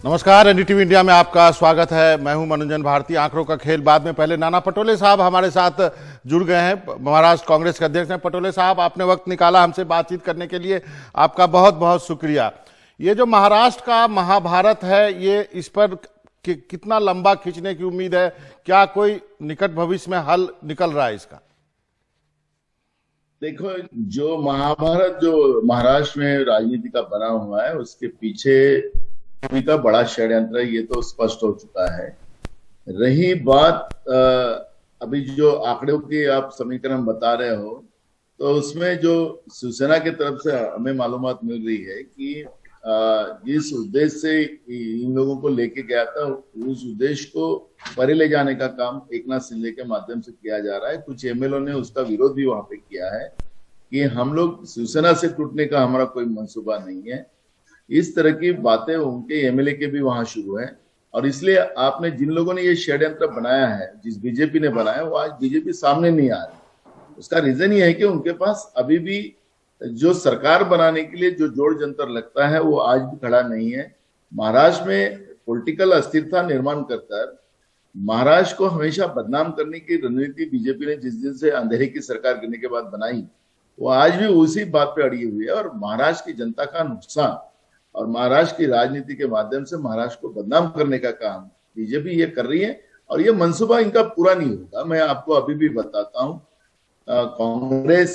नमस्कार, NDTV India में आपका स्वागत है। मैं हूं मनोरंजन भारती। आंकड़ों का खेल बाद में, पहले नाना पटोले साहब हमारे साथ जुड़ गए हैं, महाराष्ट्र कांग्रेस के अध्यक्ष हैं। पटोले साहब, आपने वक्त निकाला हमसे बातचीत करने के लिए, आपका बहुत बहुत शुक्रिया। ये जो महाराष्ट्र का महाभारत है, ये इस पर कितना लंबा खींचने की उम्मीद है? क्या कोई निकट भविष्य में हल निकल रहा है इसका? देखो, जो महाभारत जो महाराष्ट्र में राजनीति का बना हुआ है, उसके पीछे का बड़ा षड्यंत्र है, ये तो स्पष्ट हो चुका है। रही बात अभी जो आंकड़ों की आप समीकरण बता रहे हो, तो उसमें जो शिवसेना की तरफ से हमें मालूमात मिल रही है कि जिस उद्देश्य से इन लोगों को लेके गया था, उस उद्देश्य को परे ले जाने का काम एकनाथ शिंदे के माध्यम से किया जा रहा है। कुछ एमएलए ने उसका विरोध भी वहां पे किया है कि हम लोग शिवसेना से टूटने का हमारा कोई मंसूबा नहीं है। इस तरह की बातें उनके एमएलए के भी वहां शुरू है, और इसलिए आपने जिन लोगों ने ये षड्यंत्र बनाया है, जिस बीजेपी ने बनाया, वो आज बीजेपी सामने नहीं आ रही। उसका रीजन ये है कि उनके पास अभी भी जो सरकार बनाने के लिए जो जोड़ जंतर लगता है, वो आज भी खड़ा नहीं है। महाराष्ट्र में पॉलिटिकल अस्थिरता निर्माण कर महाराष्ट्र को हमेशा बदनाम करने की रणनीति बीजेपी ने जिस दिन से अंधेरे की सरकार गिरने के बाद बनाई, वो आज भी उसी बात पे अड़ी हुई है। और महाराष्ट्र की जनता का नुकसान और महाराष्ट्र की राजनीति के माध्यम से महाराष्ट्र को बदनाम करने का काम बीजेपी ये कर रही है, और ये मंसूबा इनका पूरा नहीं होगा। मैं आपको अभी भी बताता हूं, कांग्रेस,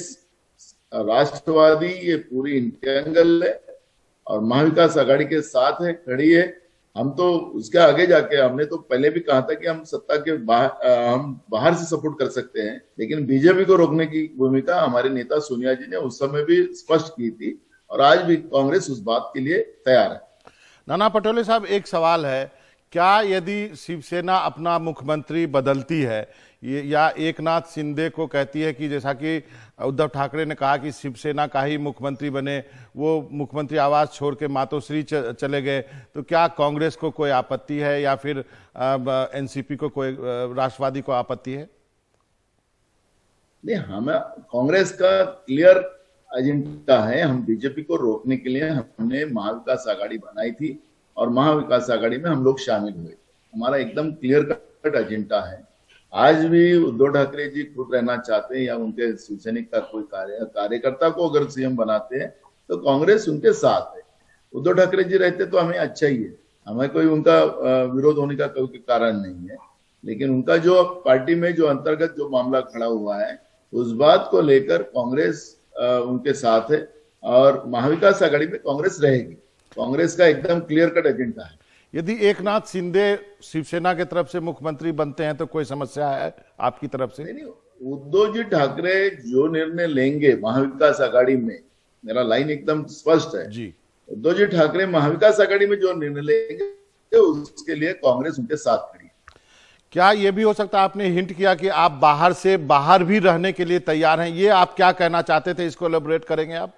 राष्ट्रवादी, ये पूरी इंटेंगल है और महाविकास आघाड़ी के साथ है, खड़ी है। हम तो उसके आगे जाके, हमने तो पहले भी कहा था कि हम सत्ता के हम बाहर से सपोर्ट कर सकते हैं, लेकिन बीजेपी को रोकने की भूमिका हमारे नेता सोनिया जी ने उस समय भी स्पष्ट की थी, और आज भी कांग्रेस उस बात के लिए तैयार है। नाना पटोले साहब, एक सवाल है, क्या यदि शिवसेना अपना मुख्यमंत्री बदलती है या एकनाथ शिंदे को कहती है कि जैसा कि उद्धव ठाकरे ने कहा कि शिवसेना का ही मुख्यमंत्री बने, वो मुख्यमंत्री आवास छोड़ के मातोश्री चले गए, तो क्या कांग्रेस को कोई आपत्ति है या फिर एनसीपी को, कोई राष्ट्रवादी को आपत्ति है? नहीं, हमें कांग्रेस का क्लियर एजेंडा है। हम बीजेपी को रोकने के लिए हमने महाविकास आघाड़ी बनाई थी, और महाविकास आघाड़ी में हम लोग शामिल हुए। हमारा एकदम क्लियर कट एजेंडा है। आज भी उद्धव ठाकरे जी खुद रहना चाहते हैं, या उनके शिवसैनिक का कोई कार्यकर्ता को अगर सीएम बनाते हैं, तो कांग्रेस उनके साथ है। उद्धव ठाकरे जी रहते तो हमें अच्छा ही है, हमें कोई उनका विरोध होने का कोई कारण नहीं है। लेकिन उनका जो पार्टी में जो अंतर्गत जो मामला खड़ा हुआ है, उस बात को लेकर कांग्रेस उनके साथ है, और महाविकास आघाड़ी में कांग्रेस रहेगी। कांग्रेस का एकदम क्लियर कट एजेंडा है। यदि एकनाथ शिंदे शिवसेना की तरफ से मुख्यमंत्री बनते हैं तो कोई समस्या है आपकी तरफ से? नहीं, उद्धव जी ठाकरे जो निर्णय लेंगे महाविकास आघाड़ी में, मेरा लाइन एकदम स्पष्ट है जी। उद्धव जी ठाकरे महाविकास आघाड़ी में जो निर्णय लेंगे, उसके लिए कांग्रेस उनके साथ खड़ी है। क्या ये भी हो सकता है, आपने हिंट किया कि आप बाहर से बाहर भी रहने के लिए तैयार हैं, ये आप क्या कहना चाहते थे, इसको एलैबोरेट करेंगे आप?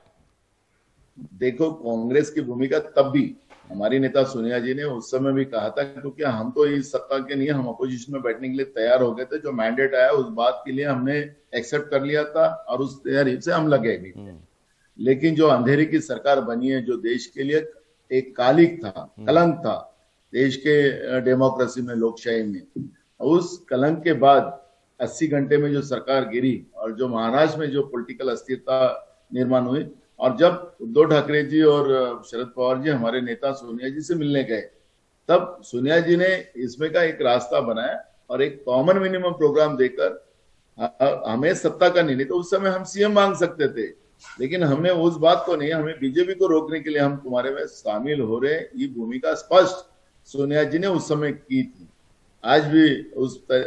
देखो, कांग्रेस की भूमिका तब भी हमारी नेता सोनिया जी ने उस समय भी कहा था, क्योंकि हम तो इस सत्ता के नहीं, हम अपोजिशन में बैठने के लिए तैयार हो गए थे। जो मैंडेट आया उस बात के लिए हमने एक्सेप्ट कर लिया था, और उस तैयारी से हम लगे भी थे। लेकिन जो अंधेरे की सरकार बनी है, जो देश के लिए एक कालिक था, कलंक था देश के डेमोक्रेसी में, लोकशाही में, उस कलंक के बाद 80 घंटे में जो सरकार गिरी, और जो महाराष्ट्र में जो पॉलिटिकल अस्थिरता निर्माण हुई, और जब उद्धव ठाकरे जी और शरद पवार जी हमारे नेता सोनिया जी से मिलने गए, तब सोनिया जी ने इसमें का एक रास्ता बनाया और एक कॉमन मिनिमम प्रोग्राम देकर हमें सत्ता का नहीं, तो उस समय हम सीएम मांग सकते थे, लेकिन हमने उस बात को नहीं, हमें बीजेपी को रोकने के लिए हम तुम्हारे में शामिल हो रहे, ये भूमिका स्पष्ट सोनिया जी ने उस समय की थी। आज भी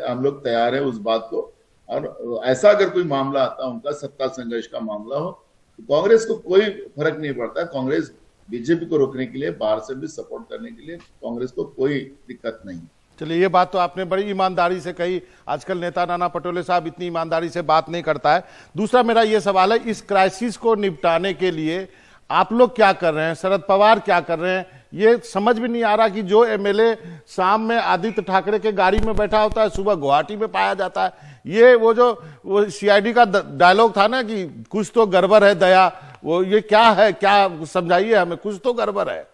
हम लोग तैयार है उस बात को, और ऐसा अगर कोई मामला आता, उनका सत्ता संघर्ष का मामला हो, तो कांग्रेस को कोई फर्क नहीं पड़ता। कांग्रेस बीजेपी को रोकने के लिए, बाहर से भी सपोर्ट करने के लिए कांग्रेस को कोई दिक्कत नहीं। चलिए, ये बात तो आपने बड़ी ईमानदारी से कही। आजकल नेता नाना पटोले साहब इतनी ईमानदारी से बात नहीं करता है। दूसरा मेरा ये सवाल है, इस क्राइसिस को निपटाने के लिए आप लोग क्या कर रहे हैं, शरद पवार क्या कर रहे हैं? ये समझ भी नहीं आ रहा कि जो एमएलए शाम में आदित्य ठाकरे के गाड़ी में बैठा होता है, सुबह गुवाहाटी में पाया जाता है। ये वो सीआईडी का डायलॉग था ना कि कुछ तो गड़बड़ है दया, वो ये क्या है, क्या समझाइए हमें, कुछ तो गड़बड़ है।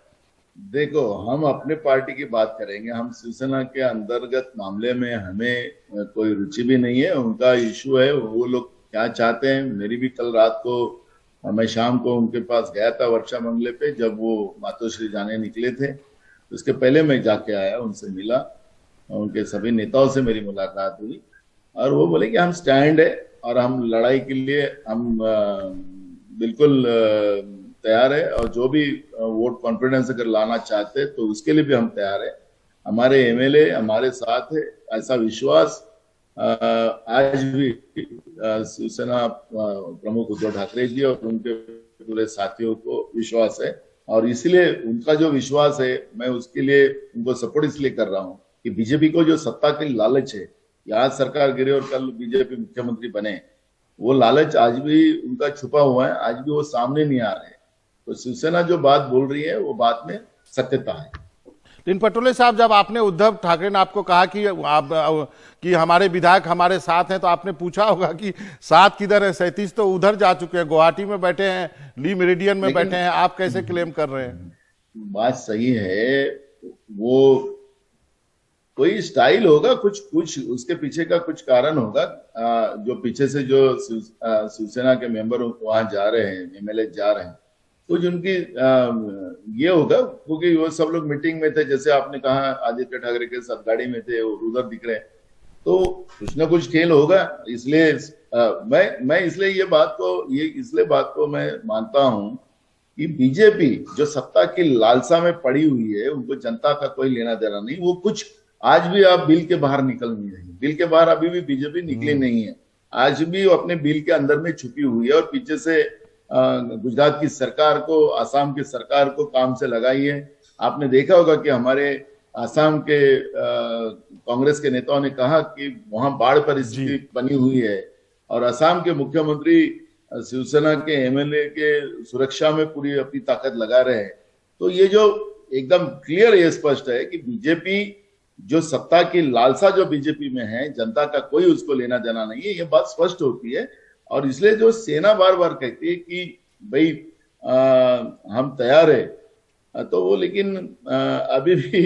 देखो, हम अपने पार्टी की बात करेंगे। हम शिवसेना के अंतर्गत मामले में हमें कोई रुचि भी नहीं है। उनका इशू है, वो लोग क्या चाहते हैं। मेरी भी कल रात को मैं शाम को उनके पास गया था वर्षा बंगले पे, जब वो मातोश्री जाने निकले थे। उसके पहले मैं जाके आया, उनसे मिला, उनके सभी नेताओं से मेरी मुलाकात हुई और वो बोले कि हम स्टैंड है और हम लड़ाई के लिए हम बिल्कुल तैयार है, और जो भी वोट कॉन्फिडेंस अगर लाना चाहते हैं तो उसके लिए भी हम तैयार है। हमारे एमएलए हमारे साथ है, ऐसा विश्वास आज भी शिवसेना प्रमुख उद्धव ठाकरे जी और उनके पूरे साथियों को विश्वास है। और इसलिए उनका जो विश्वास है, मैं उसके लिए उनको सपोर्ट इसलिए कर रहा हूँ कि बीजेपी को जो सत्ता की लालच है, आज सरकार गिरे और कल बीजेपी मुख्यमंत्री बने, वो लालच आज भी उनका छुपा हुआ है, आज भी वो सामने नहीं आ रहे। तो शिवसेना जो बात बोल रही है वो बात में सत्यता है। लेकिन पटोले साहब, जब आपने उद्धव ठाकरे ने आपको कहा कि कि हमारे विधायक हमारे साथ हैं, तो आपने पूछा होगा कि साथ किधर है? 37 तो उधर जा चुके हैं, गुवाहाटी में बैठे हैं, ली मेरिडियन में बैठे हैं, आप कैसे क्लेम कर रहे हैं? बात सही है, वो कोई स्टाइल होगा, कुछ उसके पीछे का कुछ कारण होगा। जो पीछे से जो शिवसेना के मेंबर वहां जा रहे हैं, एमएलए जा रहे हैं, कुछ उनकी ये होगा, क्योंकि वो सब लोग मीटिंग में थे, जैसे आपने कहा आदित्य ठाकरे के साथ गाड़ी में थे और उधर दिख रहे हैं, तो कुछ ना कुछ खेल होगा। इसलिए मैं इसलिए इसलिए बात को मैं मानता हूं कि बीजेपी जो सत्ता की लालसा में पड़ी हुई है, उनको जनता का कोई लेना देना नहीं। वो कुछ आज भी आप बिल के बाहर निकल नहीं रही, बिल के बाहर अभी भी बीजेपी निकली नहीं है, आज भी वो अपने बिल के अंदर में छुपी हुई है और पीछे से गुजरात की सरकार को, आसाम की सरकार को काम से लगाई है। आपने देखा होगा कि हमारे आसाम के कांग्रेस के नेताओं ने कहा कि वहां बाढ़ परिस्थिति बनी हुई है और आसाम के मुख्यमंत्री शिवसेना के एमएलए के सुरक्षा में पूरी अपनी ताकत लगा रहे हैं। तो ये जो एकदम क्लियर, ये स्पष्ट है कि बीजेपी जो सत्ता की लालसा जो बीजेपी में है, जनता का कोई उसको लेना देना नहीं है, ये बात स्पष्ट होती है। और इसलिए जो सेना बार बार कहती है कि भाई हम तैयार है, तो वो लेकिन अभी भी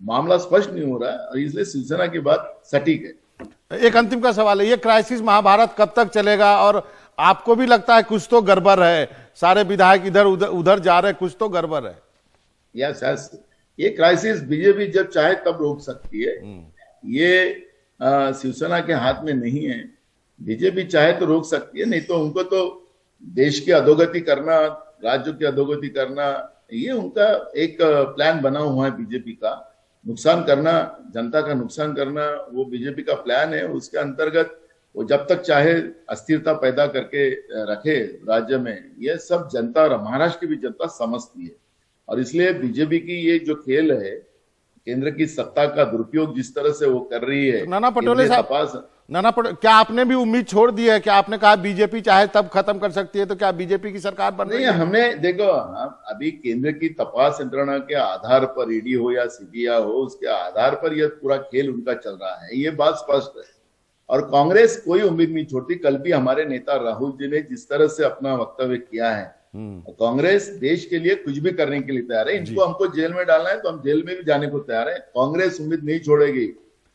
मामला स्पष्ट नहीं हो रहा है और इसलिए शिवसेना की बात सटीक है। एक अंतिम का सवाल है, ये क्राइसिस महाभारत कब तक चलेगा? और आपको भी लगता है कुछ तो गड़बड़ है, सारे विधायक इधर उधर जा रहे हैं, कुछ तो गड़बड़ है? यस, ये क्राइसिस बीजेपी जब चाहे तब रोक सकती है। ये शिवसेना के हाथ में नहीं है। बीजेपी चाहे तो रोक सकती है, नहीं तो उनको तो देश की अधोगति करना, राज्यों की अधोगति करना, ये उनका एक प्लान बना हुआ है। बीजेपी का नुकसान करना, जनता का नुकसान करना, वो बीजेपी का प्लान है। उसके अंतर्गत वो जब तक चाहे अस्थिरता पैदा करके रखे राज्य में, ये सब जनता और महाराष्ट्र की भी जनता समझती है। और इसलिए बीजेपी की ये जो खेल है, केंद्र की सत्ता का दुरुपयोग जिस तरह से वो कर रही है, नाना पटोले साहब, क्या आपने भी उम्मीद छोड़ दी है? क्या आपने कहा बीजेपी चाहे तब खत्म कर सकती है, तो क्या बीजेपी की सरकार बन रही है? हमने देखो, अभी केंद्र की तपास यंत्रणा के आधार पर, ईडी हो या सीबीआई हो, उसके आधार पर यह पूरा खेल उनका चल रहा है, ये बात स्पष्ट है। और कांग्रेस कोई उम्मीद नहीं छोड़ती। कल भी हमारे नेता राहुल जी ने जिस तरह से अपना वक्तव्य किया है, कांग्रेस देश के लिए कुछ भी करने के लिए तैयार है। इनको हमको जेल में डालना है तो हम जेल में भी जाने को तैयार है। कांग्रेस उम्मीद नहीं छोड़ेगी।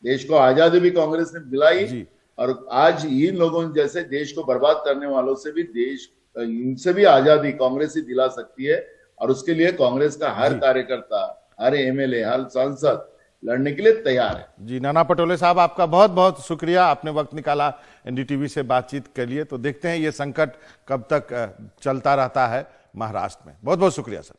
देश को आजादी भी कांग्रेस ने दिलाई और आज इन लोगों जैसे देश को बर्बाद करने वालों से भी, इनसे भी आजादी कांग्रेस ही दिला सकती है। और उसके लिए कांग्रेस का हर कार्यकर्ता, हर एमएलए, हर सांसद लड़ने के लिए तैयार है। जी, नाना पटोले साहब, आपका बहुत बहुत शुक्रिया, आपने वक्त निकाला एनडीटीवी से बातचीत के लिए। तो देखते हैं ये संकट कब तक चलता रहता है महाराष्ट्र में। बहुत बहुत शुक्रिया सर।